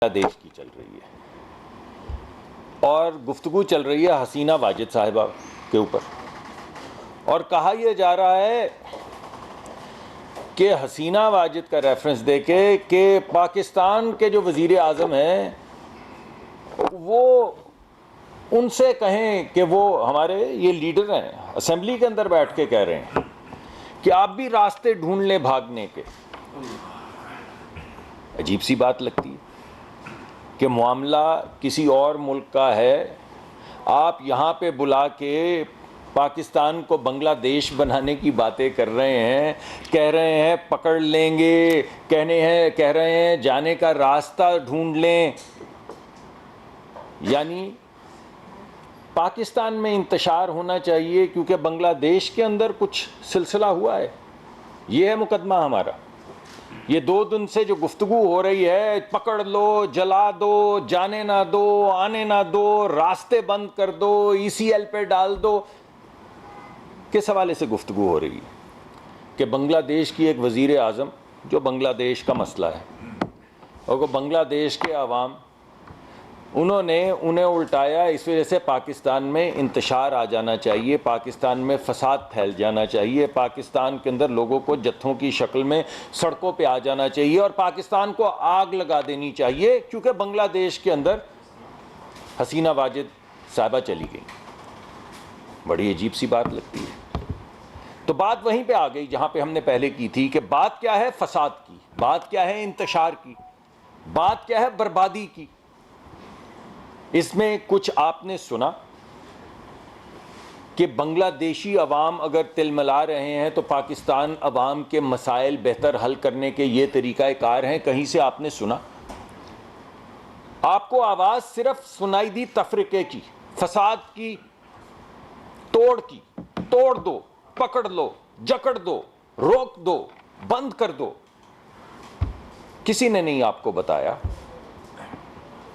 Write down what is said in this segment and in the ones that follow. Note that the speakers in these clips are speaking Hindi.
देश की चल रही है और गुफ्तगू चल रही है हसीना वाजिद साहिबा के ऊपर, और कहा यह जा रहा है कि हसीना वाजिद का रेफरेंस देके कि पाकिस्तान के जो वज़ीर आज़म हैं वो उनसे कहें कि वो हमारे ये लीडर हैं, असेंबली के अंदर बैठ के कह रहे हैं कि आप भी रास्ते ढूंढ लें भागने के। अजीब सी बात लगती है कि मामला किसी और मुल्क का है, आप यहाँ पे बुला के पाकिस्तान को बांग्लादेश बनाने की बातें कर रहे हैं, कह रहे हैं पकड़ लेंगे, कह रहे हैं जाने का रास्ता ढूंढ लें। यानी पाकिस्तान में इंतशार होना चाहिए क्योंकि बांग्लादेश के अंदर कुछ सिलसिला हुआ है। ये है मुकदमा हमारा। ये 2 दिन से जो गुफ्तगू हो रही है, पकड़ लो, जला दो, जाने ना दो, आने ना दो, रास्ते बंद कर दो, ECL पे डाल दो, किस हवाले से गुफ्तगू हो रही है कि बांग्लादेश की एक वज़ीर आज़म, जो बांग्लादेश का मसला है और वो बांग्लादेश के अवाम, उन्हें उल्टाया, इस वजह से पाकिस्तान में इंतशार आ जाना चाहिए, पाकिस्तान में फसाद फैल जाना चाहिए, पाकिस्तान के अंदर लोगों को जत्थों की शक्ल में सड़कों पे आ जाना चाहिए और पाकिस्तान को आग लगा देनी चाहिए क्योंकि बांग्लादेश के अंदर हसीना वाजिद साहिबा चली गई। बड़ी अजीब सी बात लगती है। तो बात वहीं पे आ गई जहां पे हमने पहले की थी कि बात क्या है फसाद की, बात क्या है इंतशार की, बात क्या है बर्बादी की। इसमें कुछ आपने सुना कि बांग्लादेशी अवाम अगर तिलमिला रहे हैं तो पाकिस्तान अवाम के मसाइल बेहतर हल करने के ये तरीक़ाकार हैं, कहीं से आपने सुना? आपको आवाज़ सिर्फ सुनाई दी तफरीके की, फसाद की, तोड़ की, तोड़ दो, पकड़ लो, जकड़ दो, रोक दो, बंद कर दो। किसी ने नहीं आपको बताया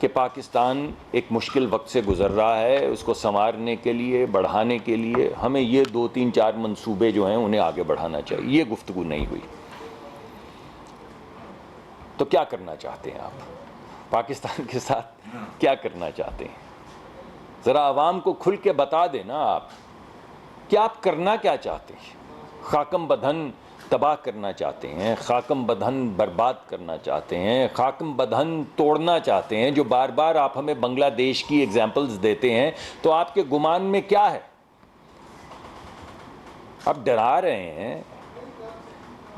कि पाकिस्तान एक मुश्किल वक्त से गुज़र रहा है, उसको संवारने के लिए, बढ़ाने के लिए हमें ये 2, 3, 4 मंसूबे जो हैं उन्हें आगे बढ़ाना चाहिए। ये गुफ्तगू नहीं हुई। तो क्या करना चाहते हैं आप? पाकिस्तान के साथ क्या करना चाहते हैं? ज़रा आवाम को खुल के बता देना आप कि आप करना क्या चाहते हैं। खाकम बदन तबाह करना चाहते हैं, खाकम बदन बर्बाद करना चाहते हैं, खाकम बदन तोड़ना चाहते हैं, जो बार बार आप हमें बांग्लादेश की एग्जाम्पल्स देते हैं। तो आपके गुमान में क्या है? आप डरा रहे हैं,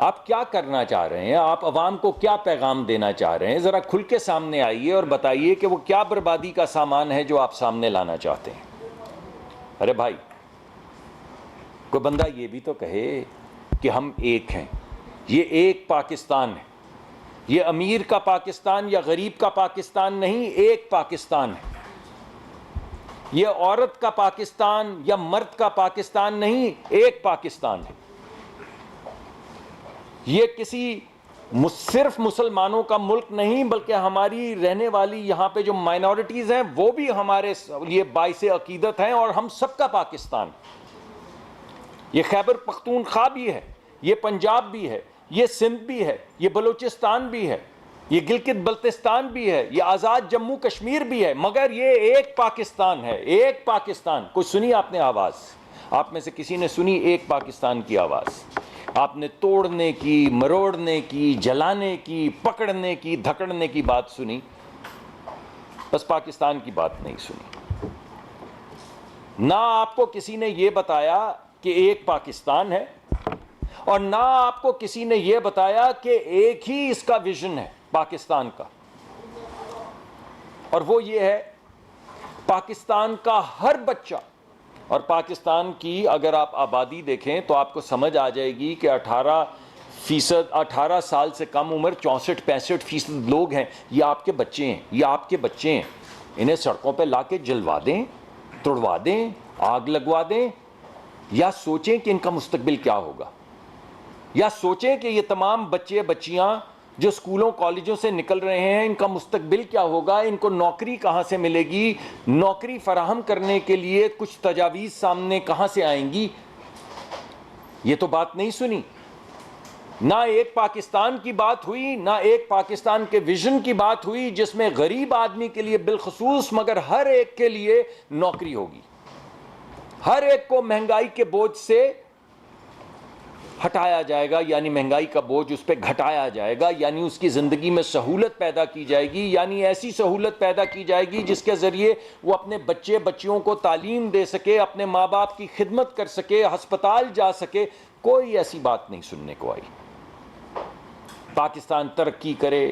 आप क्या करना चाह रहे हैं? आप अवाम को क्या पैगाम देना चाह रहे हैं? ज़रा खुल के सामने आइए और बताइए कि वो क्या बर्बादी का सामान है जो आप सामने लाना चाहते हैं। अरे भाई, कोई बंदा ये भी तो कहे कि हम एक हैं, ये एक पाकिस्तान है, ये अमीर का पाकिस्तान या गरीब का पाकिस्तान नहीं, एक पाकिस्तान है। ये औरत का पाकिस्तान या मर्द का पाकिस्तान नहीं, एक पाकिस्तान है। ये किसी सिर्फ मुसलमानों का मुल्क नहीं, बल्कि हमारी रहने वाली यहाँ पे जो माइनॉरिटीज़ हैं वो भी हमारे लिए बाइसे अकीदत हैं और हम सबका पाकिस्तान। ये खैबर पख्तूनख्वा भी है, ये पंजाब भी है, ये सिंध भी है, ये बलूचिस्तान भी है, ये गिलगित बल्तिस्तान भी है, ये आज़ाद जम्मू कश्मीर भी है, मगर ये एक पाकिस्तान है, एक पाकिस्तान। कुछ सुनी आपने आवाज़? आप में से किसी ने सुनी एक पाकिस्तान की आवाज़? आपने तोड़ने की, मरोड़ने की, जलाने की, पकड़ने की, धकड़ने की बात सुनी, बस पाकिस्तान की बात नहीं सुनी। ना आपको किसी ने यह बताया कि एक पाकिस्तान है और ना आपको किसी ने यह बताया कि एक ही इसका विजन है पाकिस्तान का, और वो ये है पाकिस्तान का हर बच्चा। और पाकिस्तान की अगर आप आबादी देखें तो आपको समझ आ जाएगी कि 18 साल से कम उम्र 64-65% लोग हैं। ये आपके बच्चे हैं, ये आपके बच्चे हैं। इन्हें सड़कों पे ला के जलवा दें, तोड़वा दें, आग लगवा दें, या सोचें कि इनका मुस्तकबिल क्या होगा, या सोचें कि ये तमाम बच्चे बच्चियां जो स्कूलों कॉलेजों से निकल रहे हैं, इनका मुस्तकबिल क्या होगा, इनको नौकरी कहां से मिलेगी, नौकरी फराहम करने के लिए कुछ तजावीज़ सामने कहां से आएंगी। ये तो बात नहीं सुनी। ना एक पाकिस्तान की बात हुई, ना एक पाकिस्तान के विजन की बात हुई जिसमें गरीब आदमी के लिए बिलखसूस मगर हर एक के लिए नौकरी होगी, हर एक को महंगाई के बोझ से हटाया जाएगा, यानी महंगाई का बोझ उस पर घटाया जाएगा, यानी उसकी ज़िंदगी में सहूलत पैदा की जाएगी, यानी ऐसी सहूलत पैदा की जाएगी जिसके ज़रिए वो अपने बच्चे बच्चियों को तालीम दे सके, अपने माँ बाप की खिदमत कर सके, अस्पताल जा सके। कोई ऐसी बात नहीं सुनने को आई। पाकिस्तान तरक्की करे,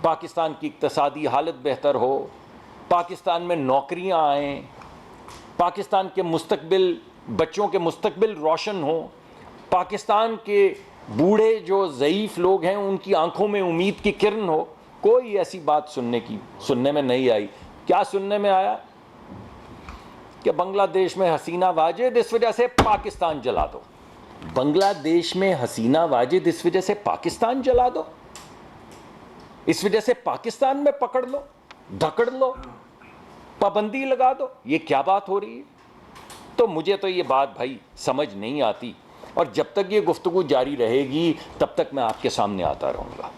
पाकिस्तान की इक्तसादी हालत बेहतर हो, पाकिस्तान में नौकरियां आएँ, पाकिस्तान के मुस्तकबिल, बच्चों के मुस्तकबिल रोशन हो, पाकिस्तान के बूढ़े जो ज़ईफ़ लोग हैं उनकी आंखों में उम्मीद की किरण हो। कोई ऐसी बात सुनने में नहीं आई। क्या सुनने में आया कि बांग्लादेश में हसीना वाजिद इस वजह से पाकिस्तान जला दो। बांग्लादेश में हसीना वाजिद इस वजह से पाकिस्तान जला दो, इस वजह से पाकिस्तान में पकड़ लो, धकड़ लो, पाबंदी लगा दो। ये क्या बात हो रही है? तो मुझे तो ये बात भाई समझ नहीं आती, और जब तक ये गुफ्तगू जारी रहेगी तब तक मैं आपके सामने आता रहूँगा।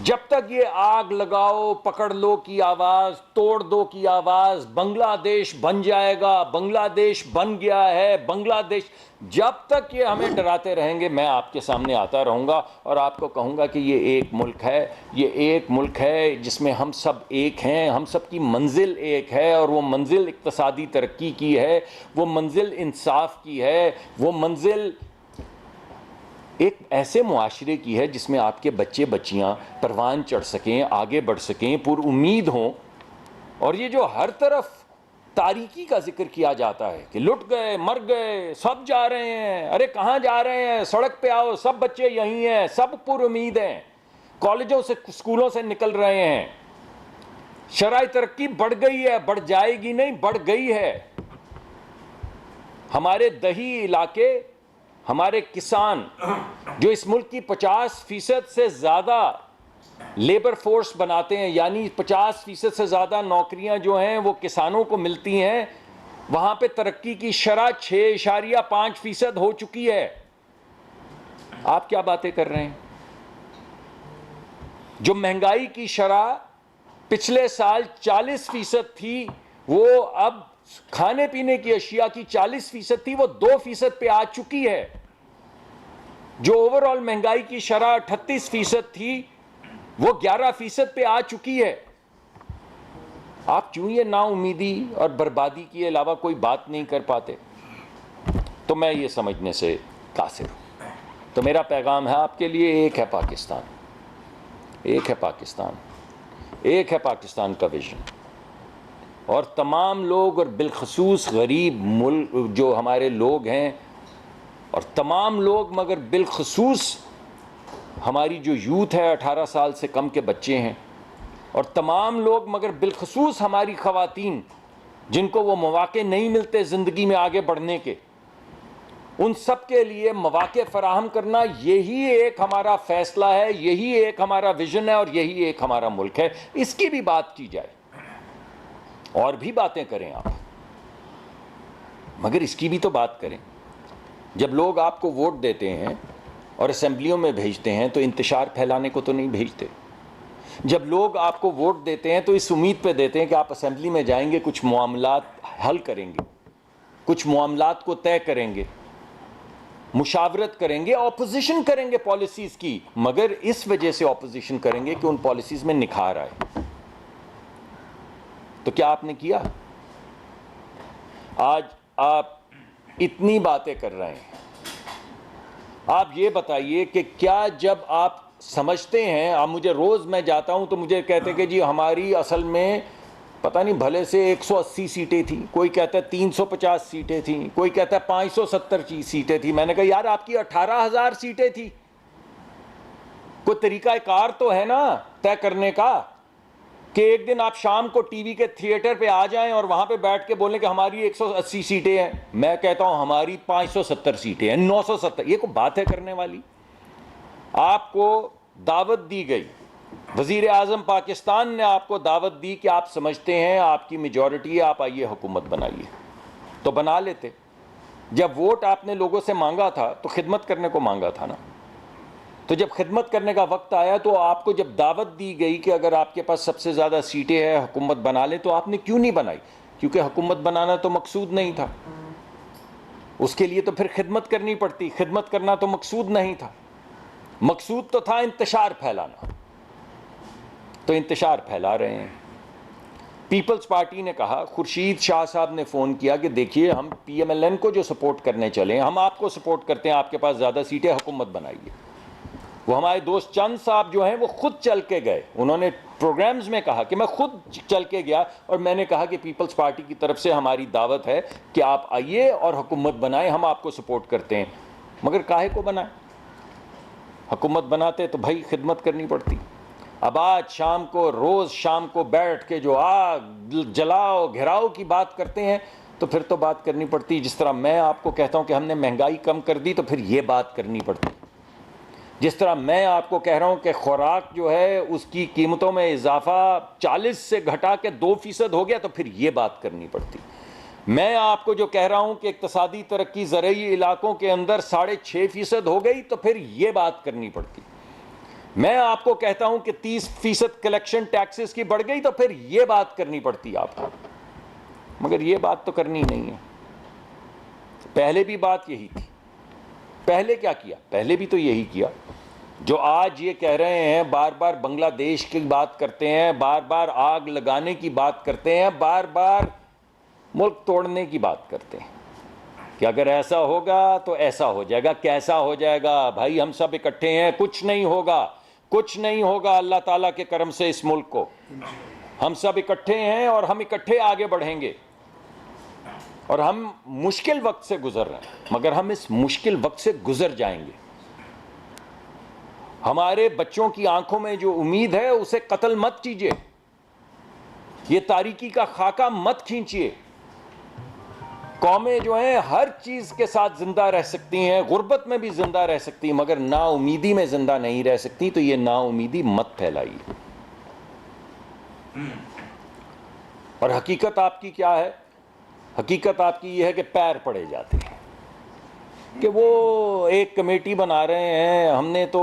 जब तक ये आग लगाओ पकड़ लो की आवाज़, तोड़ दो की आवाज़, बांग्लादेश बन जाएगा, बांग्लादेश बन गया है, बांग्लादेश, जब तक ये हमें डराते रहेंगे मैं आपके सामने आता रहूँगा और आपको कहूँगा कि ये एक मुल्क है, ये एक मुल्क है जिसमें हम सब एक हैं, हम सब की मंजिल एक है, और वो मंजिल इक्तसादी तरक्की की है, वो मंजिल इंसाफ की है, वो मंजिल एक ऐसे मुआशरे की है जिसमें आपके बच्चे बच्चियां परवान चढ़ सकें, आगे बढ़ सकें, पुरुम्मीद हों। और ये जो हर तरफ तारीकी का जिक्र किया जाता है कि लुट गए, मर गए, सब जा रहे हैं, अरे कहाँ जा रहे हैं, सड़क पे आओ, सब बच्चे यहीं हैं, सब पुरुम्मीद हैं, कॉलेजों से स्कूलों से निकल रहे हैं, शराई तरक्की बढ़ गई है, बढ़ जाएगी नहीं, बढ़ गई है। हमारे दही इलाके, हमारे किसान जो इस मुल्क की 50% से ज़्यादा लेबर फोर्स बनाते हैं, यानी 50% से ज़्यादा नौकरियां जो हैं वो किसानों को मिलती हैं, वहाँ पे तरक्की की शरह 6.5% हो चुकी है। आप क्या बातें कर रहे हैं? जो महंगाई की शरह पिछले साल 40% थी, वो अब खाने पीने की अशिया की 40% थी, वो 2% पे आ चुकी है। जो ओवरऑल महंगाई की शरह 38% थी, वो 11% पे आ चुकी है। आप क्यों ये नाउमीदी और बर्बादी के अलावा कोई बात नहीं कर पाते? तो मैं ये समझने से कासिर हूं। तो मेरा पैगाम है आपके लिए, एक है पाकिस्तान, एक है पाकिस्तान, एक है पाकिस्तान का विजन। और तमाम लोग, और बिलखसूस गरीब मुल्क जो हमारे लोग हैं, और तमाम लोग मगर बिलखसूस हमारी जो यूथ है, 18 साल से कम के बच्चे हैं, और तमाम लोग मगर बिलखसूस हमारी ख़वातीन जिनको वो मौक़े नहीं मिलते ज़िंदगी में आगे बढ़ने के, उन सब के लिए मौक़े फ़राहम करना, यही एक हमारा फ़ैसला है, यही एक हमारा विज़न है, और यही एक हमारा मुल्क है। इसकी भी बात की जाए, और भी बातें करें आप, मगर इसकी भी तो बात करें। जब लोग आपको वोट देते हैं और असेंबलियों में भेजते हैं तो इंतशार फैलाने को तो नहीं भेजते। जब लोग आपको वोट देते हैं तो इस उम्मीद पे देते हैं कि आप असेंबली में जाएंगे, कुछ मामलात हल करेंगे, कुछ मामलात को तय करेंगे, मुशावरत करेंगे, ऑपोजिशन करेंगे पॉलिसीज़ की, मगर इस वजह से ऑपोजिशन करेंगे कि उन पॉलिसीज़ में निखार आए। तो क्या आपने किया? आज आप इतनी बातें कर रहे हैं, आप ये बताइए कि क्या जब आप समझते हैं, आप मुझे रोज़ मैं जाता हूं तो मुझे कहते हैं कि जी हमारी असल में पता नहीं भले से 180 सीटें थी, कोई कहता है 350 सीटें थी, कोई कहता है 570 सीटें थी। मैंने कहा यार आपकी 18,000 सीटें थी, कोई तरीक़ाकार तो है ना तय करने का कि एक दिन आप शाम को टीवी के थिएटर पे आ जाएं और वहां पे बैठ के बोलें कि हमारी 180 सीटें हैं। मैं कहता हूं हमारी 570 सीटें हैं, 970। ये कोई बात है करने वाली? आपको दावत दी गई, वज़ीर आज़म पाकिस्तान ने आपको दावत दी कि आप समझते हैं आपकी मेजॉरिटी है, आप आइए हुकूमत बनाइए, तो बना लेते। जब वोट आपने लोगों से मांगा था तो खिदमत करने को मांगा था ना। तो जब खिदमत करने का वक्त आया तो आपको जब दावत दी गई कि अगर आपके पास सबसे ज़्यादा सीटें हैं हुकूमत बना ले, तो आपने क्यों नहीं बनाई? क्योंकि हुकूमत बनाना तो मकसूद नहीं था, उसके लिए तो फिर खिदमत करनी पड़ती। खिदमत करना तो मकसूद नहीं था, मकसूद तो था इंतशार फैलाना। तो इंतशार फैला रहे हैं। पीपल्स पार्टी ने कहा, खुर्शीद शाह साहब ने फ़ोन किया कि देखिए हम PMLN को जो सपोर्ट करने चले, हम आपको सपोर्ट करते हैं, आपके पास ज़्यादा सीटें, हुकूमत बनाइए। वो हमारे दोस्त चंद साहब जो हैं वो खुद चल के गए, उन्होंने प्रोग्राम्स में कहा कि मैं खुद चल के गया और मैंने कहा कि पीपल्स पार्टी की तरफ से हमारी दावत है कि आप आइए और हुकूमत बनाएं, हम आपको सपोर्ट करते हैं। मगर काहे को बनाए? हुकूमत बनाते तो भाई खिदमत करनी पड़ती। अब आज शाम को, रोज़ शाम को बैठ के जो आग जलाओ घेराव की बात करते हैं, तो फिर तो बात करनी पड़ती। जिस तरह मैं आपको कहता हूं कि हमने महंगाई कम कर दी, तो फिर ये बात करनी पड़ती। जिस तरह मैं आपको कह रहा हूं कि खुराक जो है उसकी कीमतों में इजाफा 40 से घटा के 2% हो गया, तो फिर ये बात करनी पड़ती। मैं आपको जो कह रहा हूं कि इक्तसादी तरक्की ज़रई इलाकों के अंदर 6.5% हो गई, तो फिर ये बात करनी पड़ती। मैं आपको कहता हूं कि 30% कलेक्शन टैक्सेस की बढ़ गई, तो फिर यह बात करनी पड़ती आपको। मगर यह बात तो करनी नहीं है। पहले भी बात यही थी। पहले क्या किया? पहले भी तो यही किया जो आज ये कह रहे हैं। बार बार बांग्लादेश की बात करते हैं, बार बार आग लगाने की बात करते हैं, बार बार मुल्क तोड़ने की बात करते हैं कि अगर ऐसा होगा तो ऐसा हो जाएगा। कैसा हो जाएगा भाई? हम सब इकट्ठे हैं, कुछ नहीं होगा, कुछ नहीं होगा। अल्लाह ताला के करम से इस मुल्क को हम सब इकट्ठे हैं और हम इकट्ठे आगे बढ़ेंगे। और हम मुश्किल वक्त से गुजर रहे हैं, मगर हम इस मुश्किल वक्त से गुजर जाएंगे। हमारे बच्चों की आंखों में जो उम्मीद है उसे कत्ल मत कीजिए, ये तारीकी का खाका मत खींचिए। कौमें जो हैं हर चीज के साथ जिंदा रह सकती हैं, गुर्बत में भी जिंदा रह सकती हैं, मगर नाउमीदी में जिंदा नहीं रह सकती। तो ये नाउमीदी मत फैलाइए। और हकीकत आपकी क्या है? हकीकत आपकी ये है कि पैर पड़े जाते हैं कि वो एक कमेटी बना रहे हैं, हमने तो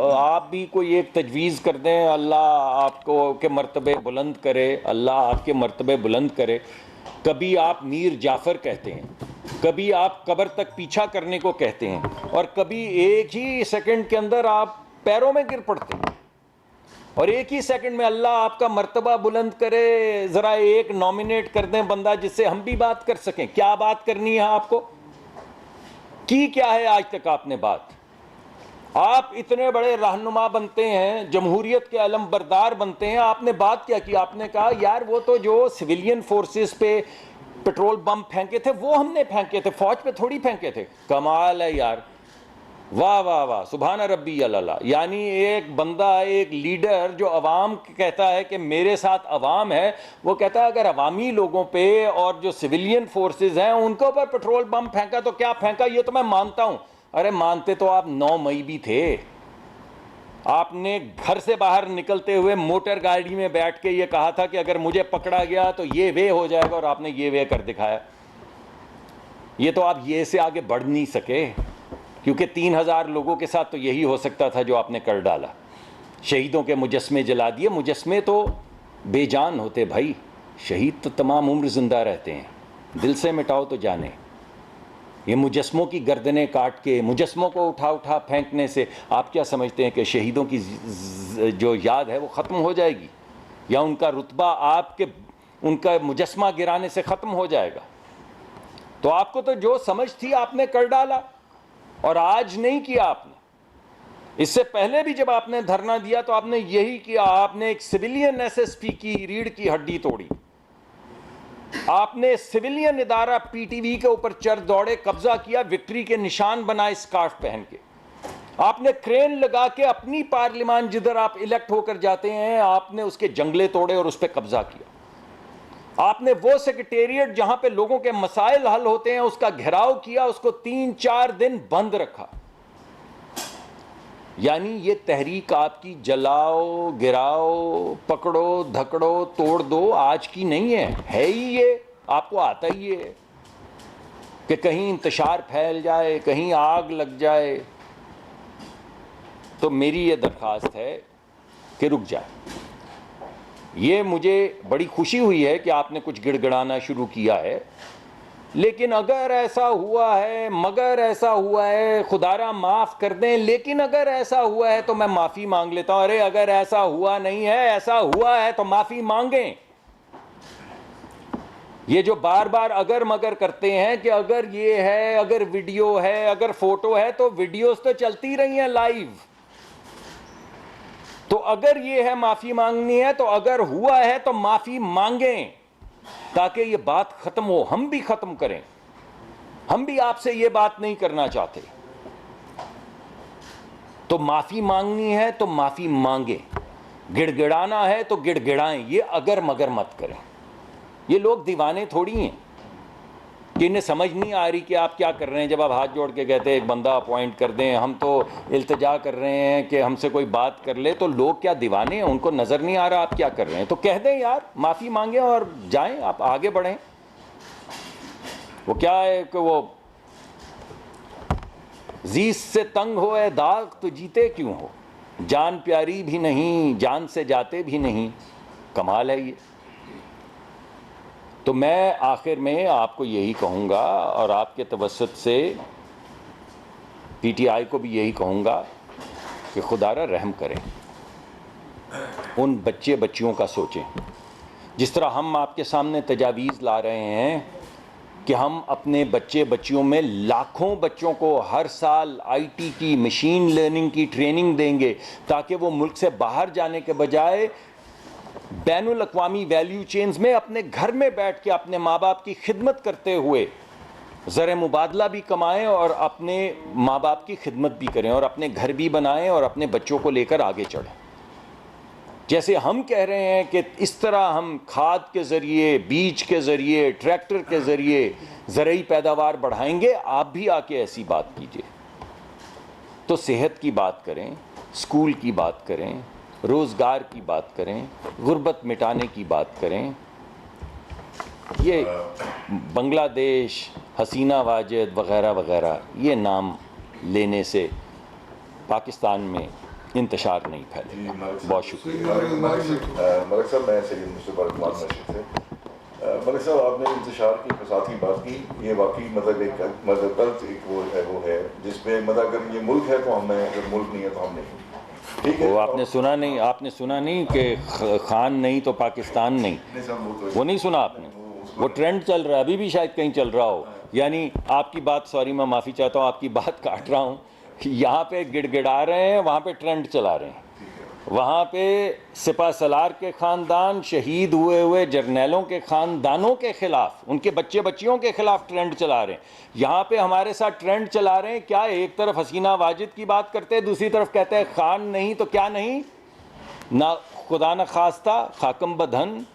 आप भी कोई एक तजवीज़ कर दें, अल्लाह आपको के मर्तबे बुलंद करे, अल्लाह आपके मर्तबे बुलंद करे। कभी आप मीर जाफ़र कहते हैं, कभी आप कब्र तक पीछा करने को कहते हैं, और कभी एक ही सेकंड के अंदर आप पैरों में गिर पड़ते हैं, और एक ही सेकंड में अल्लाह आपका मर्तबा बुलंद करे। ज़रा एक नॉमिनेट कर दें बंदा जिससे हम भी बात कर सकें। क्या बात करनी है आपको? की क्या है आज तक आपने बात? आप इतने बड़े रहनुमा बनते हैं, जमहूरियत के अलम बरदार बनते हैं, आपने बात क्या की? आपने कहा यार वो तो जो सिविलियन फोर्सेस पे पेट्रोल बम फेंके थे वो हमने फेंके थे, फौज पे थोड़ी फेंके थे। कमाल है यार, वाह वाह वाह, सुभान रब्बी अल्लाह। यानी एक बंदा, एक लीडर जो अवाम कहता है कि मेरे साथ अवाम है, वो कहता है अगर अवामी लोगों पे और जो सिविलियन फोर्सेस हैं उनके ऊपर पेट्रोल बम फेंका तो क्या फेंका, ये तो मैं मानता हूं। अरे मानते तो आप 9 मई भी थे। आपने घर से बाहर निकलते हुए मोटर गाड़ी में बैठ के ये कहा था कि अगर मुझे पकड़ा गया तो ये वे हो जाएगा, और आपने ये वे कर दिखाया। ये तो आप ये से आगे बढ़ नहीं सके, क्योंकि 3000 लोगों के साथ तो यही हो सकता था जो आपने कर डाला। शहीदों के मुजस्मे जला दिए। मुजस्मे तो बेजान होते भाई, शहीद तो तमाम उम्र जिंदा रहते हैं। दिल से मिटाओ तो जाने। ये मुजस्मों की गर्दनें काट के, मुजस्मों को उठा उठा फेंकने से आप क्या समझते हैं कि शहीदों की जो याद है वो ख़त्म हो जाएगी, या उनका रुतबा आपके उनका मुजस्मा गिराने से ख़त्म हो जाएगा? तो आपको तो जो समझ थी आपने कर डाला, और आज नहीं किया आपने। इससे पहले भी जब आपने धरना दिया तो आपने यही किया। आपने एक सिविलियन SSP की रीढ़ की हड्डी तोड़ी। आपने सिविलियन इदारा PTV के ऊपर चढ़ दौड़े, कब्जा किया, विक्ट्री के निशान बनाए स्कार्फ पहन के। आपने क्रेन लगा के अपनी पार्लियामान जिधर आप इलेक्ट होकर जाते हैं, आपने उसके जंगले तोड़े और उस पर कब्जा किया। आपने वो सेक्रेटेरिएट जहां पे लोगों के मसाइल हल होते हैं उसका घेराव किया, उसको 3-4 दिन बंद रखा। यानी ये तहरीक आपकी जलाओ, गिराओ, पकड़ो, धकड़ो, तोड़ दो आज की नहीं है ही ये। आपको आता ही है कि कहीं इंतशार फैल जाए, कहीं आग लग जाए। तो मेरी ये दरख्वास्त है कि रुक जाए। ये मुझे बड़ी खुशी हुई है कि आपने कुछ गिड़गिड़ाना शुरू किया है, लेकिन अगर ऐसा हुआ है, मगर ऐसा हुआ है, खुदारा माफ़ कर दें, लेकिन अगर ऐसा हुआ है तो मैं माफ़ी मांग लेता हूँ। अरे अगर ऐसा हुआ नहीं है, ऐसा हुआ है तो माफ़ी मांगें। ये जो बार बार अगर मगर करते हैं कि अगर ये है, अगर वीडियो है, अगर फोटो है, तो वीडियोस तो चलती रही हैं लाइव। तो अगर ये है माफ़ी मांगनी है, तो अगर हुआ है तो माफ़ी मांगें, ताकि ये बात खत्म हो, हम भी खत्म करें। हम भी आपसे ये बात नहीं करना चाहते। तो माफी मांगनी है तो माफी मांगे, गिड़गिड़ाना है तो गिड़गिड़ाएं। ये अगर मगर मत करें। ये लोग दीवाने थोड़ी हैं कि इन्हें समझ नहीं आ रही कि आप क्या कर रहे हैं। जब आप हाथ जोड़ के कहते हैं एक बंदा अपॉइंट कर दें, हम तो इल्तिजा कर रहे हैं कि हमसे कोई बात कर ले, तो लोग क्या दीवाने हैं? उनको नज़र नहीं आ रहा आप क्या कर रहे हैं? तो कह दें यार, माफ़ी मांगें और जाएं, आप आगे बढ़ें। वो क्या है कि वो जीस से तंग हो ए दाग तो जीते क्यों हो, जान प्यारी भी नहीं जान से जाते भी नहीं, कमाल है ये। तो मैं आखिर में आपको यही कहूँगा और आपके तवस्सुत से पीटीआई को भी यही कहूँगा कि खुदारा रहम करें, उन बच्चे बच्चियों का सोचें। जिस तरह हम आपके सामने तजावीज़ ला रहे हैं कि हम अपने बच्चे बच्चियों में लाखों बच्चों को हर साल आईटी की, मशीन लर्निंग की ट्रेनिंग देंगे, ताकि वो मुल्क से बाहर जाने के बजाय बैनुल अक़वामी वैल्यू चेन्स में अपने घर में बैठ के अपने माँ बाप की खिदमत करते हुए ज़र मुबादला भी कमाएं और अपने माँ बाप की खिदमत भी करें और अपने घर भी बनाएं और अपने बच्चों को लेकर आगे चढ़ें। जैसे हम कह रहे हैं कि इस तरह हम खाद के ज़रिए, बीज के ज़रिए, ट्रैक्टर के ज़रिए ज़रूरी पैदावार बढ़ाएंगे, आप भी आके ऐसी बात कीजिए। तो सेहत की बात करें, स्कूल की बात करें, रोज़गार की बात करें, गुर्बत मिटाने की बात करें। ये बांग्लादेश, हसीना वाजिद वग़ैरह वग़ैरह ये नाम लेने से पाकिस्तान में इंतशार नहीं फैलेगा। बहुत शुक्रिया। मलिक साहब, मैं सैयद मुस्तफ़ा रहमान मस्जिद से। मलिक साहब, आपने इंतशार की फसाद की बात की, ये वाकई मतलब एक गलत एक वो है जिसमें मतलब अगर ये मुल्क है तो हम हैं, अगर मुल्क नहीं है तो हम नहीं। ठीक है, वो आपने सुना नहीं, आपने सुना नहीं कि खान नहीं तो पाकिस्तान नहीं, वो नहीं सुना आपने? वो ट्रेंड चल रहा है, अभी भी शायद कहीं चल रहा हो। यानी आपकी बात, सॉरी मैं माफ़ी चाहता हूँ, आपकी बात काट रहा हूँ, यहाँ पे गिड़गिड़ा रहे हैं, वहाँ पे ट्रेंड चला रहे हैं। वहाँ पे सिपा सलार के ख़ानदान, शहीद हुए जर्नैलों के ख़ानदानों के ख़िलाफ़, उनके बच्चे बच्चियों के ख़िलाफ़ ट्रेंड चला रहे हैं। यहाँ पे हमारे साथ ट्रेंड चला रहे हैं। क्या एक तरफ हसीना वाजिद की बात करते हैं, दूसरी तरफ कहते हैं खान नहीं तो क्या नहीं, ना खुदा न खास्ता खाकम बधन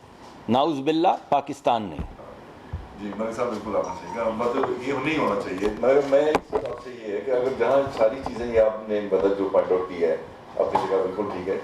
नाउज़ बिल्ला पाकिस्तान नहीं। जी मलिक साहब, बिल्कुल आपने सही कहा, मतलब ये नहीं होना चाहिए। मगर मैं आपसे ये है कि अगर जहाँ सारी चीज़ें ये आपने बदल जो पॉइंट आउट की है अपनी जगह बिल्कुल ठीक है,